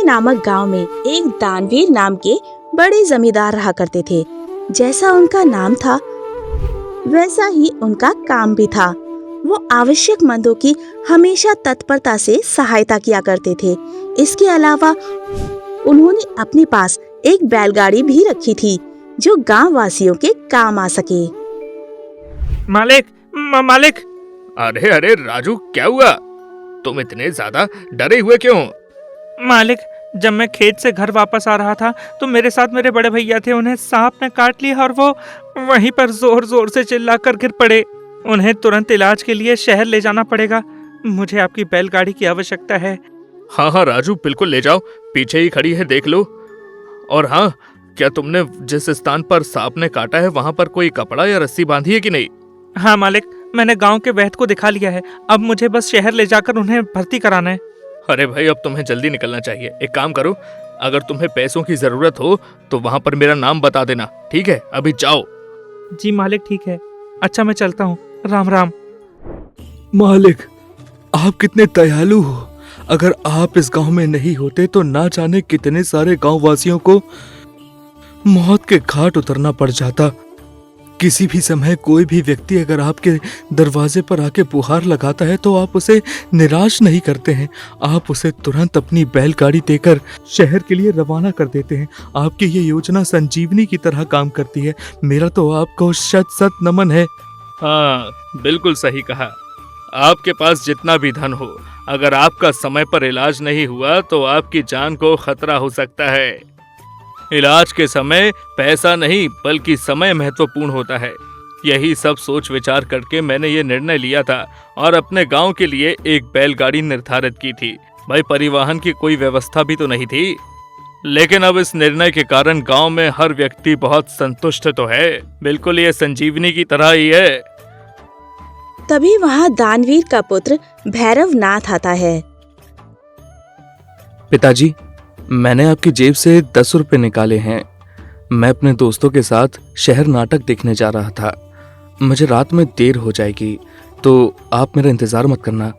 नामक गांव में एक दानवीर नाम के बड़े जमींदार रहा करते थे। जैसा उनका नाम था वैसा ही उनका काम भी था। वो आवश्यकमंदों की हमेशा तत्परता से सहायता किया करते थे। इसके अलावा उन्होंने अपने पास एक बैलगाड़ी भी रखी थी जो गांव वासियों के काम आ सके। मालिक मालिक। अरे अरे राजू, क्या हुआ? तुम इतने ज्यादा डरे हुए क्यों? मालिक, जब मैं खेत से घर वापस आ रहा था तो मेरे साथ मेरे बड़े भैया थे। उन्हें सांप ने काट लिया और वो वहीं पर जोर जोर से चिल्लाकर गिर पड़े। उन्हें तुरंत इलाज के लिए शहर ले जाना पड़ेगा। मुझे आपकी बैलगाड़ी की आवश्यकता है। हाँ हाँ राजू, बिल्कुल ले जाओ, पीछे ही खड़ी है, देख लो। और हाँ, क्या तुमने जिस स्थान पर सांप ने काटा है वहाँ पर कोई कपड़ा या रस्सी बांधी है कि नहीं? हाँ मालिक, मैंने गांव के वैद्य को दिखा लिया है। अब मुझे बस शहर ले जाकर उन्हें भर्ती कराना है। अरे भाई, अब तुम्हें जल्दी निकलना चाहिए। एक काम करो, अगर तुम्हें पैसों की जरूरत हो तो वहाँ पर मेरा नाम बता देना, ठीक है? अभी जाओ। जी मालिक, ठीक है। अच्छा, मैं चलता हूँ। राम राम। मालिक, आप कितने दयालु हो। अगर आप इस गांव में नहीं होते तो ना जाने कितने सारे गांव वासियों को मौत के घाट उतरना पड़ जाता। किसी भी समय कोई भी व्यक्ति अगर आपके दरवाजे पर आके बुहार लगाता है तो आप उसे निराश नहीं करते हैं। आप उसे तुरंत अपनी बैलगाड़ी देकर शहर के लिए रवाना कर देते हैं। आपकी ये योजना संजीवनी की तरह काम करती है। मेरा तो आपको शत शत नमन है। हाँ, बिल्कुल सही कहा। आपके पास जितना भी धन हो, अगर आपका समय पर इलाज नहीं हुआ तो आपकी जान को खतरा हो सकता है। इलाज के समय पैसा नहीं बल्कि समय महत्वपूर्ण होता है। यही सब सोच विचार करके मैंने ये निर्णय लिया था और अपने गांव के लिए एक बैलगाड़ी निर्धारित की थी। भाई, परिवहन की कोई व्यवस्था भी तो नहीं थी, लेकिन अब इस निर्णय के कारण गांव में हर व्यक्ति बहुत संतुष्ट तो है। बिल्कुल ये संजीवनी की तरह ही है। तभी वहाँ दानवीर का पुत्र भैरवनाथ आता है। पिताजी, मैंने आपकी जेब से 10 रुपए निकाले हैं। मैं अपने दोस्तों के साथ शहर नाटक देखने जा रहा था। मुझे रात में देर हो जाएगी तो आप मेरा इंतजार मत करना।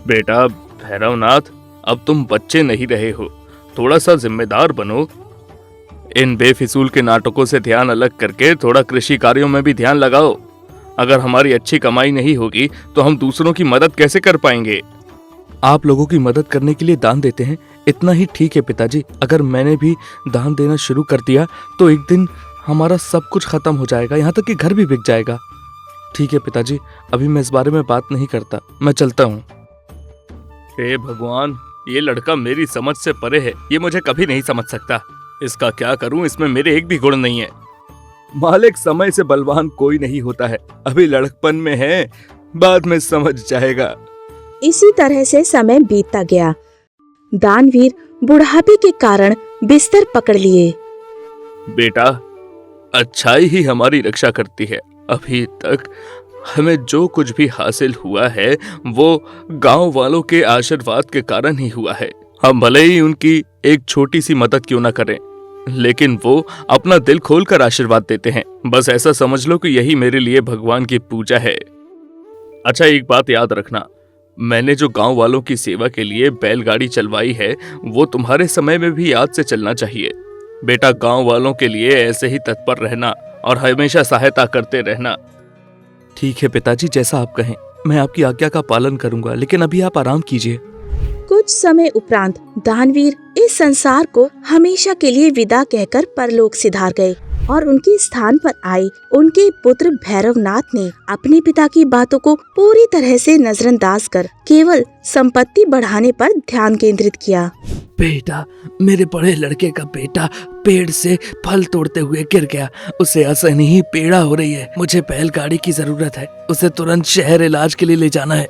बेटा भैरवनाथ, अब तुम बच्चे नहीं रहे हो, थोड़ा सा जिम्मेदार बनो। इन बेफिजूल के नाटकों से ध्यान अलग करके थोड़ा कृषि कार्यों में भी ध्यान लगाओ। अगर हमारी अच्छी कमाई नहीं होगी तो हम दूसरों की मदद कैसे कर पाएंगे? आप लोगों की मदद करने के लिए दान देते हैं, इतना ही ठीक है पिताजी। अगर मैंने भी दान देना शुरू कर दिया तो एक दिन हमारा सब कुछ खत्म हो जाएगा, यहाँ तक कि घर भी बिक जाएगा। ठीक है पिताजी, अभी मैं इस बारे में बात नहीं करता, मैं चलता हूँ। हे भगवान, ये लड़का मेरी समझ से परे है। ये मुझे कभी नहीं समझ सकता। इसका क्या करूं, इसमें मेरे एक भी गुण नहीं है। मालिक, समय से बलवान कोई नहीं होता है। अभी लड़कपन में है, बाद में समझ जाएगा। इसी तरह से समय बीतता गया। दानवीर बुढ़ापे के कारण बिस्तर पकड़ लिए। बेटा, अच्छाई ही हमारी रक्षा करती है। अभी तक हमें जो कुछ भी हासिल हुआ है वो गांव वालों के आशीर्वाद के कारण ही हुआ है। हम भले ही उनकी एक छोटी सी मदद क्यों ना करें, लेकिन वो अपना दिल खोलकर आशीर्वाद देते हैं। बस ऐसा समझ लो कि यही मेरे लिए भगवान की पूजा है। अच्छा, एक बात याद रखना, मैंने जो गांव वालों की सेवा के लिए बैलगाड़ी चलवाई है वो तुम्हारे समय में भी याद से चलना चाहिए। बेटा, गांव वालों के लिए ऐसे ही तत्पर रहना और हमेशा सहायता करते रहना। ठीक है पिताजी, जैसा आप कहें, मैं आपकी आज्ञा का पालन करूंगा, लेकिन अभी आप आराम कीजिए। कुछ समय उपरांत दानवीर इस संसार को हमेशा के लिए विदा कहकर परलोक सिधार गए और उनके स्थान पर आए उनके पुत्र भैरवनाथ ने अपने पिता की बातों को पूरी तरह से नजरअंदाज कर केवल संपत्ति बढ़ाने पर ध्यान केंद्रित किया। बेटा, मेरे बड़े लड़के का बेटा पेड़ से फल तोड़ते हुए गिर गया। उसे असहनीय ही पीड़ा हो रही है। मुझे बैलगाड़ी की जरूरत है। उसे तुरंत शहर इलाज के लिए ले जाना है।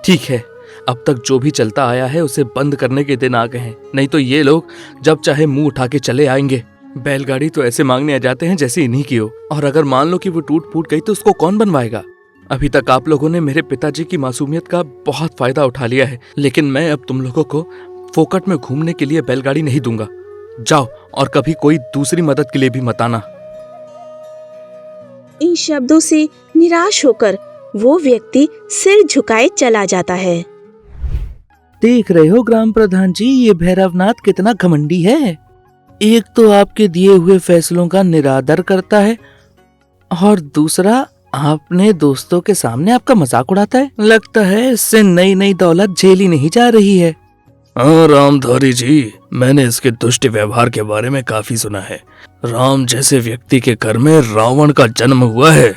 ठीक है, अब तक जो भी चलता आया है उसे बंद करने के दिन आ गए हैं, नहीं तो ये लोग जब चाहे मुंह उठा के चले आएंगे। बैलगाड़ी तो ऐसे मांगने आ जाते हैं जैसे इन्हीं की हो, और अगर मान लो कि वो टूट फूट गई तो उसको कौन बनवाएगा? अभी तक आप लोगों ने मेरे पिताजी की मासूमियत का बहुत फायदा उठा लिया है, लेकिन मैं अब तुम लोगों को फोकट में घूमने के लिए बैलगाड़ी नहीं दूंगा। जाओ और कभी कोई दूसरी मदद के लिए भी मत आना। इन शब्दों से निराश होकर वो व्यक्ति सिर झुकाए चला जाता है। देख रहे हो ग्राम प्रधान जी, ये भैरवनाथ कितना घमंडी है। एक तो आपके दिए हुए फैसलों का निरादर करता है और दूसरा अपने दोस्तों के सामने आपका मजाक उड़ाता है। लगता है इससे नई नई दौलत झेली नहीं जा रही है। हाँ रामधारी जी, मैंने इसके दुष्ट व्यवहार के बारे में काफी सुना है। राम जैसे व्यक्ति के घर में रावण का जन्म हुआ है,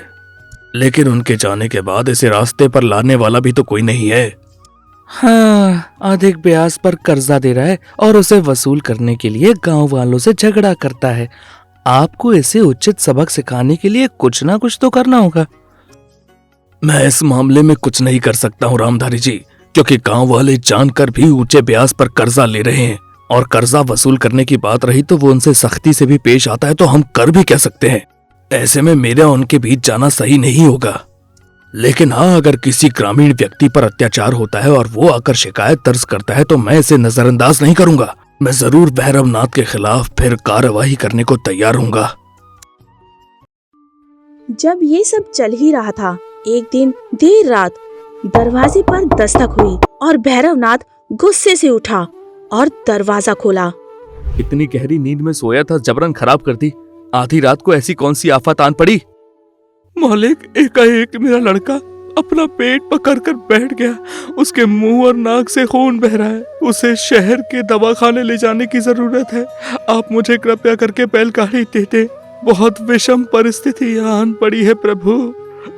लेकिन उनके जाने के बाद इसे रास्ते पर लाने वाला भी तो कोई नहीं है। हाँ, अधिक ब्याज पर कर्जा दे रहा है और उसे वसूल करने के लिए गांव वालों से झगड़ा करता है। आपको इसे उचित सबक सिखाने के लिए कुछ ना कुछ तो करना होगा। मैं इस मामले में कुछ नहीं कर सकता हूँ रामधारी जी, क्योंकि गांव वाले जानकर भी ऊंचे ब्याज पर कर्जा ले रहे हैं, और कर्जा वसूल करने की बात रही तो वो उनसे सख्ती से भी पेश आता है, तो हम कर भी क्या सकते हैं। ऐसे में मेरा उनके बीच जाना सही नहीं होगा। लेकिन हाँ, अगर किसी ग्रामीण व्यक्ति पर अत्याचार होता है और वो आकर शिकायत दर्ज करता है तो मैं इसे नजरअंदाज नहीं करूंगा। मैं जरूर भैरवनाथ के खिलाफ फिर कार्यवाही करने को तैयार हूँगा। जब ये सब चल ही रहा था, एक दिन देर रात दरवाजे पर दस्तक हुई और भैरवनाथ गुस्से से उठा और दरवाजा खोला। इतनी गहरी नींद में सोया था, जबरन खराब कर दी। आधी रात को ऐसी कौन सी आफत आन पड़ी। मालिक, एकाएक मेरा लड़का अपना पेट पकड़कर बैठ गया। उसके मुंह और नाक से खून बह रहा है। उसे शहर के दवाखाने ले जाने की जरूरत है। आप मुझे कृपया करके बैलगाड़ी दे दे। बहुत विषम परिस्थिति आन पड़ी है प्रभु,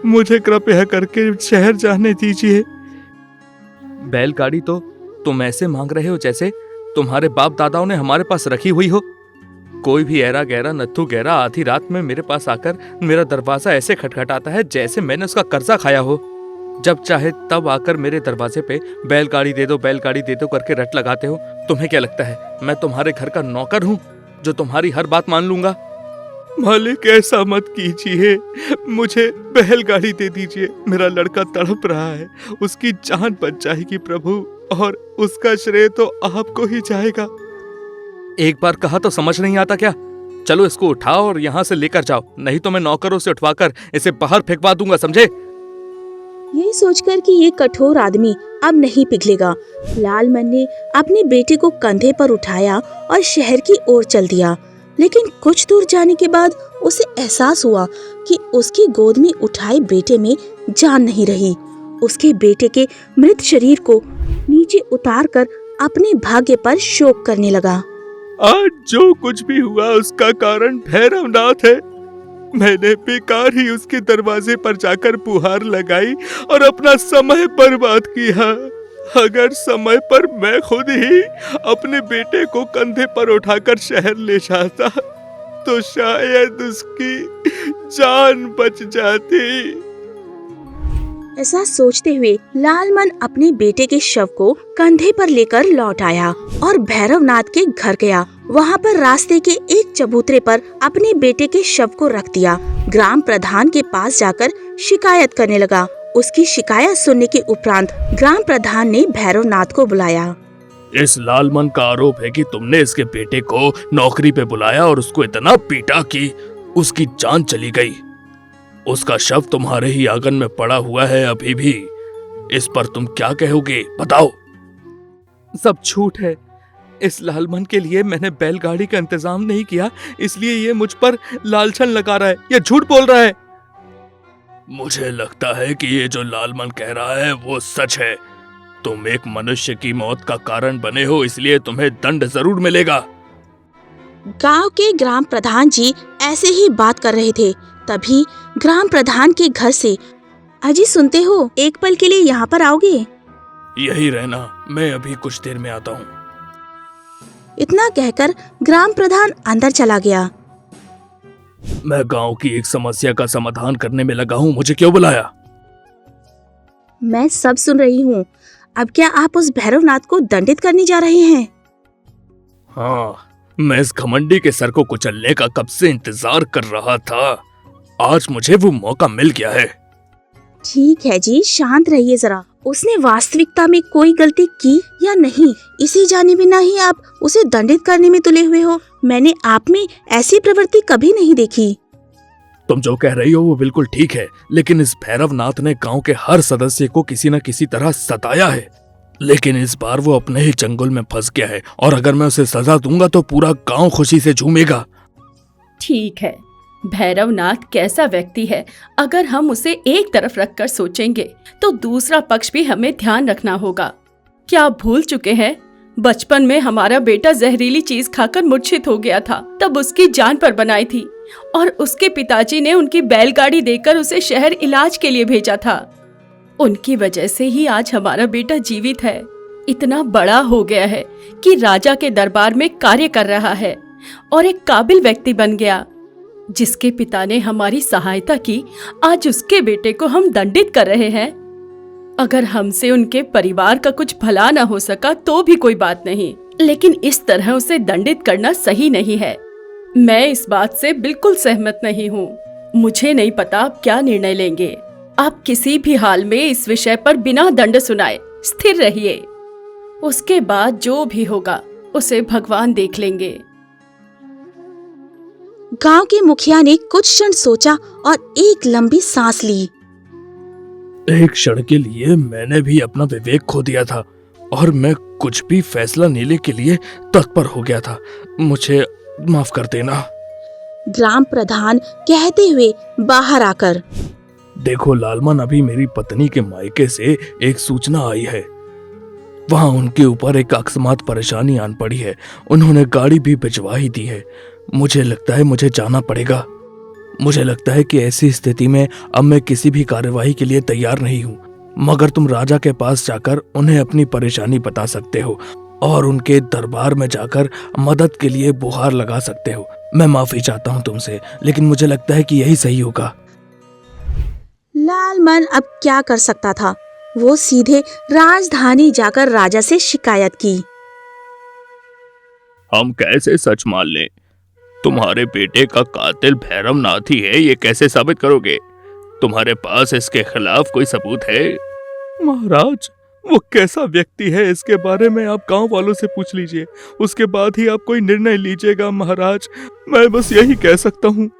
मुझे कृपया करके शहर जाने दीजिए। बैलगाड़ी तो तुम ऐसे मांग रहे हो जैसे तुम्हारे बाप दादाओं ने हमारे पास रखी हुई हो। कोई भी ऐरा गहरा नत्थु गहरा आधी रात में मेरे पास आकर मेरा दरवाजा ऐसे खटखटाता है जैसे मैंने उसका कर्जा खाया हो। जब चाहे तब आकर मेरे दरवाजे पे बैलगाड़ी दे दो करके रट लगाते हो। तुम्हें क्या लगता है मैं तुम्हारे घर का नौकर हूँ जो तुम्हारी हर बात मान लूंगा? मालिक, ऐसा मत कीजिए, मुझे बैलगाड़ी दे दीजिए। मेरा लड़का तड़प रहा है, उसकी जान बच जाएगी प्रभु, और उसका श्रेय तो आपको ही जाएगा। एक बार कहा तो समझ नहीं आता क्या? चलो इसको उठाओ और यहाँ से लेकर जाओ, नहीं तो मैं नौकरों से उठवाकर इसे बाहर फेंकवा दूंगा, समझे? यही सोचकर कि ये कठोर आदमी अब नहीं पिघलेगा, लालमन ने अपने बेटे को कंधे पर उठाया और शहर की ओर चल दिया। लेकिन कुछ दूर जाने के बाद उसे एहसास हुआ कि उसकी गोद में उठाए बेटे में जान नहीं रही। उसके बेटे के मृत शरीर को नीचे उतारकर अपने भाग्य पर शोक करने लगा। आज जो कुछ भी हुआ उसका कारण भैरवनाथ है। मैंने बेकार ही उसके दरवाजे पर जाकर पुहार लगाई और अपना समय बर्बाद किया। अगर समय पर मैं खुद ही अपने बेटे को कंधे पर उठाकर शहर ले जाता तो शायद उसकी जान बच जाती। ऐसा सोचते हुए लालमन अपने बेटे के शव को कंधे पर लेकर लौट आया और भैरवनाथ के घर गया। वहाँ पर रास्ते के एक चबूतरे पर अपने बेटे के शव को रख दिया। ग्राम प्रधान के पास जाकर शिकायत करने लगा। उसकी शिकायत सुनने के उपरांत ग्राम प्रधान ने भैरवनाथ को बुलाया। इस लालमन का आरोप है कि तुमने इसके बेटे को नौकरी पे बुलाया और उसको इतना पीटा कि उसकी जान चली गई। उसका शव तुम्हारे ही आंगन में पड़ा हुआ है अभी भी। इस पर तुम क्या कहोगे, बताओ? सब झूठ है। इस लालमन के लिए मैंने बैलगाड़ी का इंतजाम नहीं किया, इसलिए ये मुझ पर लालछन लगा रहा है, ये झूठ बोल रहा है। मुझे लगता है कि ये जो लालमन कह रहा है वो सच है। तुम एक मनुष्य की मौत का कारण बने हो, इसलिए तुम्हें दंड जरूर मिलेगा। गांव के ग्राम प्रधान जी ऐसे ही बात कर रहे थे, तभी ग्राम प्रधान के घर से, अजी सुनते हो, एक पल के लिए यहाँ पर आओगे? यही रहना, मैं अभी कुछ देर में आता हूँ। इतना कहकर ग्राम प्रधान अंदर चला गया। मैं गांव की एक समस्या का समाधान करने में लगा हूँ, मुझे क्यों बुलाया? मैं सब सुन रही हूँ। अब क्या आप उस भैरवनाथ को दंडित करने जा रहे हैं? हाँ, मैं इस घमंडी के सर को कुचलने का कब से इंतजार कर रहा था। आज मुझे वो मौका मिल गया है। ठीक है जी, शांत रहिए जरा। उसने वास्तविकता में कोई गलती की या नहीं, इसे जाने बिना ही आप उसे दंडित करने में तुले हुए हो। मैंने आप में ऐसी प्रवृत्ति कभी नहीं देखी। तुम जो कह रही हो वो बिल्कुल ठीक है, लेकिन इस भैरवनाथ ने गांव के हर सदस्य को किसी न किसी तरह सताया है। लेकिन इस बार वो अपने ही चंगुल में फंस गया है और अगर मैं उसे सजा दूंगा तो पूरा गांव खुशी से झूमेगा। ठीक है, भैरवनाथ कैसा व्यक्ति है, अगर हम उसे एक तरफ रखकर सोचेंगे तो दूसरा पक्ष भी हमें ध्यान रखना होगा। क्या आप भूल चुके हैं, बचपन में हमारा बेटा जहरीली चीज खाकर मूर्छित हो गया था, तब उसकी जान पर बनाई थी और उसके पिताजी ने उनकी बैलगाड़ी देकर उसे शहर इलाज के लिए भेजा था। उनकी वजह से ही आज हमारा बेटा जीवित है, इतना बड़ा हो गया है कि राजा के दरबार में कार्य कर रहा है और एक काबिल व्यक्ति बन गया। जिसके पिता ने हमारी सहायता की, आज उसके बेटे को हम दंडित कर रहे हैं। अगर हमसे उनके परिवार का कुछ भला न हो सका तो भी कोई बात नहीं, लेकिन इस तरह उसे दंडित करना सही नहीं है। मैं इस बात से बिल्कुल सहमत नहीं हूँ। मुझे नहीं पता आप क्या निर्णय लेंगे। आप किसी भी हाल में इस विषय पर बिना दंड सुनाए स्थिर रहिए। उसके बाद जो भी होगा उसे भगवान देख लेंगे। गांव के मुखिया ने कुछ क्षण सोचा और एक लंबी सांस ली। एक क्षण के लिए मैंने भी अपना विवेक खो दिया था और मैं कुछ भी फैसला लेने के लिए तत्पर हो गया था। मुझे माफ कर देना। ग्राम प्रधान कहते हुए बाहर आकर, देखो लालमन, अभी मेरी पत्नी के मायके से एक सूचना आई है। वहां उनके ऊपर एक अकस्मात परेशानी आन पड़ी है। उन्होंने गाड़ी भी भिजवा ही दी है। मुझे लगता है मुझे जाना पड़ेगा। मुझे लगता है कि ऐसी स्थिति में अब मैं किसी भी कार्यवाही के लिए तैयार नहीं हूँ, मगर तुम राजा के पास जाकर उन्हें अपनी परेशानी बता सकते हो और उनके दरबार में जाकर मदद के लिए गुहार लगा सकते हो। मैं माफी चाहता हूँ तुमसे, लेकिन मुझे लगता है कि यही सही होगा। लालमन अब क्या कर सकता था। वो सीधे राजधानी जाकर राजा से शिकायत की। हम कैसे सच मान लें? तुम्हारे बेटे का कातिल भैरवनाथ ही है, ये कैसे साबित करोगे? तुम्हारे पास इसके खिलाफ कोई सबूत है? महाराज, वो कैसा व्यक्ति है इसके बारे में आप गांव वालों से पूछ लीजिए, उसके बाद ही आप कोई निर्णय लीजिएगा महाराज। मैं बस यही कह सकता हूँ।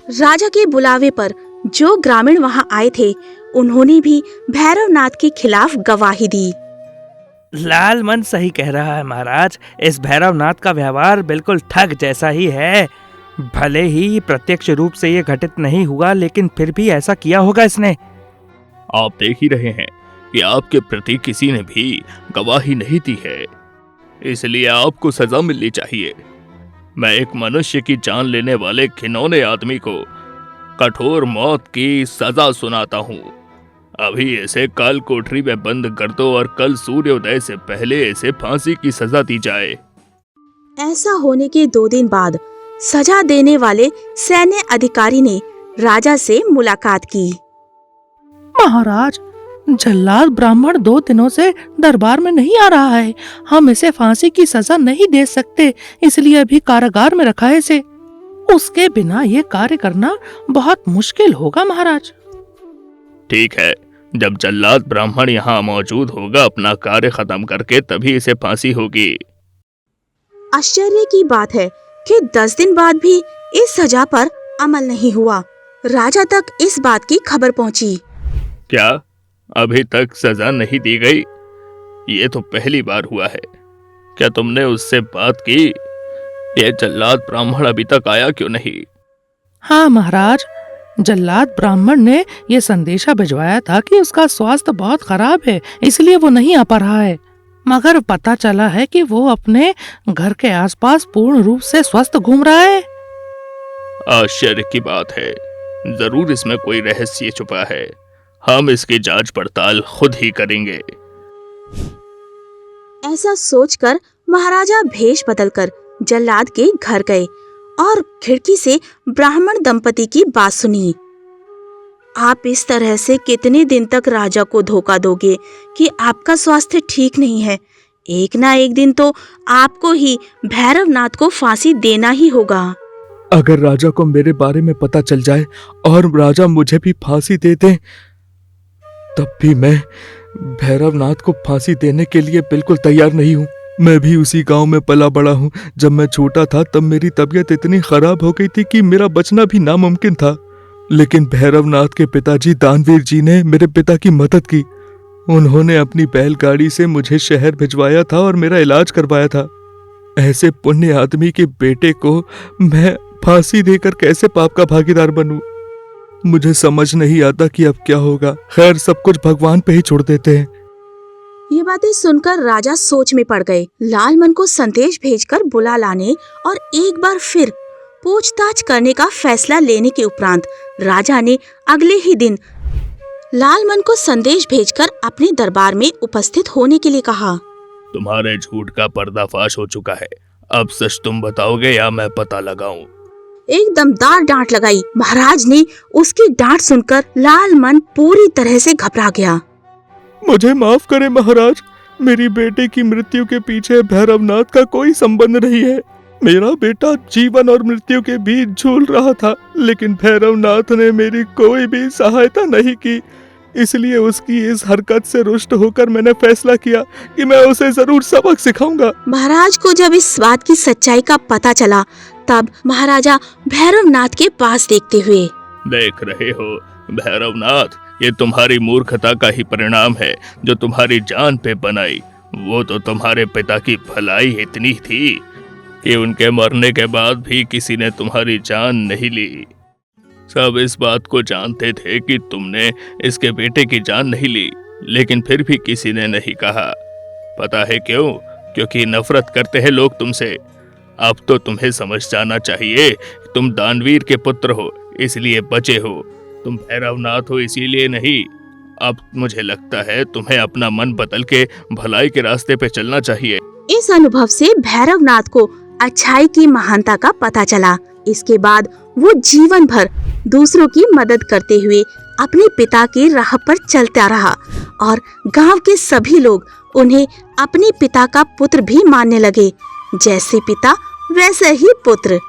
राजा के बुलावे पर जो ग्रामीण वहां आए थे, उन्होंने भी भैरवनाथ के खिलाफ गवाही दी। लालमन सही कह रहा है महाराज, इस भैरवनाथ का व्यवहार बिल्कुल ठग जैसा ही है। भले ही प्रत्यक्ष रूप से ये घटित नहीं हुआ, लेकिन फिर भी ऐसा किया होगा इसने। आप देख ही रहे हैं कि आपके प्रति किसी ने भी गवाही नहीं दी है, इसलिए आपको सजा मिलनी चाहिए। मैं एक मनुष्य की जान लेने वाले घिनौने आदमी को कठोर मौत की सजा सुनाता हूँ। अभी इसे काल कोठरी में बंद कर दो और कल सूर्योदय से पहले इसे फांसी की सजा दी जाए। ऐसा होने के 2 दिन बाद सजा देने वाले सैन्य अधिकारी ने राजा से मुलाकात की। महाराज, जल्लाद ब्राह्मण 2 दिनों से दरबार में नहीं आ रहा है। हम इसे फांसी की सजा नहीं दे सकते, इसलिए अभी कारागार में रखा है इसे। उसके बिना ये कार्य करना बहुत मुश्किल होगा महाराज। ठीक है, जब जल्लाद ब्राह्मण यहाँ मौजूद होगा अपना कार्य खत्म करके तभी इसे फांसी होगी। आश्चर्य की बात है कि 10 दिन बाद भी इस सजा पर अमल नहीं हुआ। राजा तक इस बात की खबर पहुंची। क्या अभी तक सजा नहीं दी गई? ये तो पहली बार हुआ है। क्या तुमने उससे बात की? ये जल्लाद ब्राह्मण अभी तक आया क्यों नहीं? हाँ महाराज, जल्लाद ब्राह्मण ने ये संदेशा भिजवाया था कि उसका स्वास्थ्य बहुत खराब है, इसलिए वो नहीं आ पा रहा है। मगर पता चला है कि वो अपने घर के आसपास पूर्ण रूप से स्वस्थ घूम रहा है। आश्चर्य की बात है, जरूर इसमें कोई रहस्य छुपा है। हम इसकी जांच पड़ताल खुद ही करेंगे। ऐसा सोचकर महाराजा भेष बदलकर जल्लाद के घर गए और खिड़की से ब्राह्मण दंपति की बात सुनी। आप इस तरह से कितने दिन तक राजा को धोखा दोगे कि आपका स्वास्थ्य ठीक नहीं है? एक ना एक दिन तो आपको ही भैरवनाथ को फांसी देना ही होगा। अगर राजा को मेरे बारे में पता चल जाए और राजा मुझे भी फांसी दे दे, तब भी मैं भैरवनाथ को फांसी देने के लिए बिल्कुल तैयार नहीं हूँ। मैं भी उसी गांव में पला बड़ा हूँ। जब मैं छोटा था तब मेरी तबीयत इतनी खराब हो गई थी कि मेरा बचना भी नामुमकिन था, लेकिन भैरवनाथ के पिताजी दानवीर जी ने मेरे पिता की मदद की उन्होंने अपनी बैलगाड़ी से मुझे शहर भिजवाया था और मेरा इलाज करवाया था। ऐसे पुण्य आदमी के बेटे को मैं फांसी देकर कैसे पाप का भागीदार बनूं? मुझे समझ नहीं आता कि अब क्या होगा। खैर, सब कुछ भगवान पे ही छोड़ देते हैं। ये बातें सुनकर राजा सोच में पड़ गए। लालमन को संदेश भेजकर बुला लाने और एक बार फिर पूछताछ करने का फैसला लेने के उपरांत राजा ने अगले ही दिन लालमन को संदेश भेजकर अपने दरबार में उपस्थित होने के लिए कहा। तुम्हारे झूठ का पर्दाफाश हो चुका है। अब सच तुम बताओगे या मैं पता लगाऊं? एक दमदार डांट लगाई। महाराज ने उसकी डांट सुनकर लालमन पूरी तरह से घबरा गया। मुझे माफ करें महाराज, मेरी बेटे की मृत्यु के पीछे भैरवनाथ का कोई संबंध नहीं है। मेरा बेटा जीवन और मृत्यु के बीच झूल रहा था, लेकिन भैरवनाथ ने मेरी कोई भी सहायता नहीं की। इसलिए उसकी इस हरकत से रुष्ट होकर मैंने फैसला किया कि मैं उसे जरूर सबक सिखाऊंगा। महाराज को जब इस बात की सच्चाई का पता चला, तब महाराजा भैरवनाथ के पास देखते हुए, देख रहे हो भैरवनाथ, ये तुम्हारी मूर्खता का ही परिणाम है जो तुम्हारी जान पे बनाई। वो तो तुम्हारे पिता की भलाई इतनी थी कि उनके मरने के बाद भी किसी ने तुम्हारी जान नहीं ली। सब इस बात को जानते थे कि तुमने इसके बेटे की जान नहीं ली, लेकिन फिर भी किसी ने नहीं कहा। पता है क्यों? क्योंकि नफरत करते हैं लोग तुमसे। अब तो तुम्हें समझ जाना चाहिए, तुम दानवीर के पुत्र हो इसलिए बचे हो, तुम भैरवनाथ हो इसीलिए नहीं। अब मुझे लगता है तुम्हें अपना मन बदल के भलाई के रास्ते पे चलना चाहिए। इस अनुभव से भैरवनाथ को अच्छाई की महानता का पता चला। इसके बाद वो जीवन भर दूसरों की मदद करते हुए अपने पिता की राह पर चलता रहा और गांव के सभी लोग उन्हें अपने पिता का पुत्र भी मानने लगे। जैसे पिता वैसे ही पुत्र।